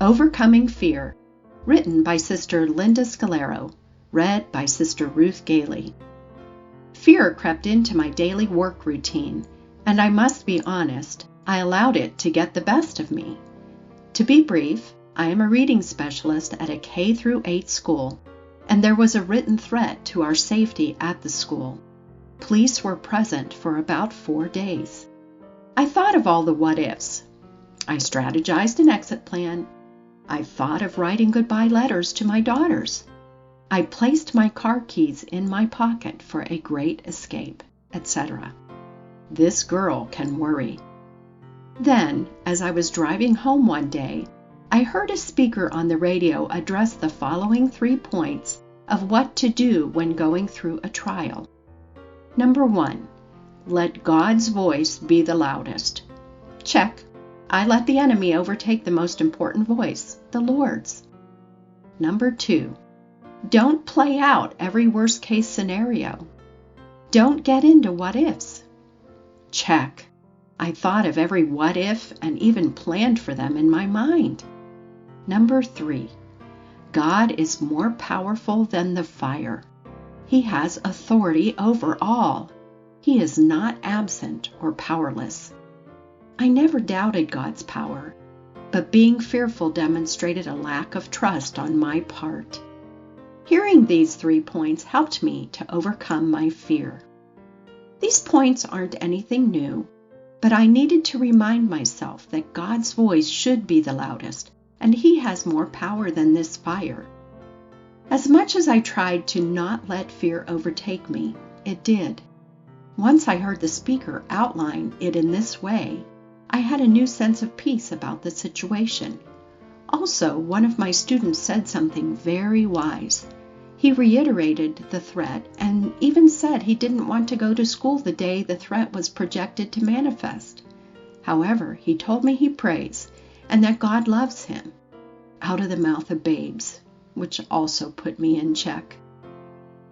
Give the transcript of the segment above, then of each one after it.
Overcoming Fear, written by Sister Linda Scalero, read by Sister Ruth Gailey. Fear crept into my daily work routine, and I must be honest, I allowed it to get the best of me. To be brief, I am a reading specialist at a K-8 school, and there was a written threat to our safety at the school. Police were present for about 4 days. I thought of all the what-ifs. I strategized an exit plan. I thought of writing goodbye letters to my daughters. I placed my car keys in my pocket for a great escape, etc. This girl can worry. Then, as I was driving home one day, I heard a speaker on the radio address the following 3 points of what to do when going through a trial. Number 1, let God's voice be the loudest. Check. I let the enemy overtake the most important voice, the Lord's. Number 2, don't play out every worst-case scenario. Don't get into what-ifs. Check. I thought of every what-if and even planned for them in my mind. Number 3, God is more powerful than the fire. He has authority over all. He is not absent or powerless. I never doubted God's power, but being fearful demonstrated a lack of trust on my part. Hearing these 3 points helped me to overcome my fear. These points aren't anything new, but I needed to remind myself that God's voice should be the loudest, and He has more power than this fire. As much as I tried to not let fear overtake me, it did. Once I heard the speaker outline it in this way, I had a new sense of peace about the situation. Also, one of my students said something very wise. He reiterated the threat and even said he didn't want to go to school the day the threat was projected to manifest. However, he told me he prays and that God loves him. Out of the mouth of babes, which also put me in check.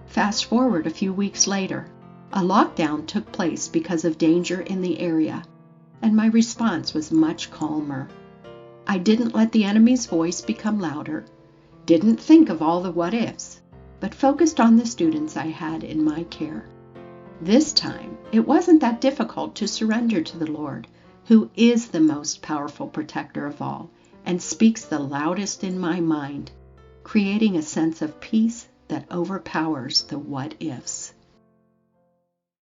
Fast forward a few weeks later, a lockdown took place because of danger in the area, and my response was much calmer. I didn't let the enemy's voice become louder, didn't think of all the what-ifs, but focused on the students I had in my care. This time, it wasn't that difficult to surrender to the Lord, who is the most powerful protector of all, and speaks the loudest in my mind, creating a sense of peace that overpowers the what-ifs.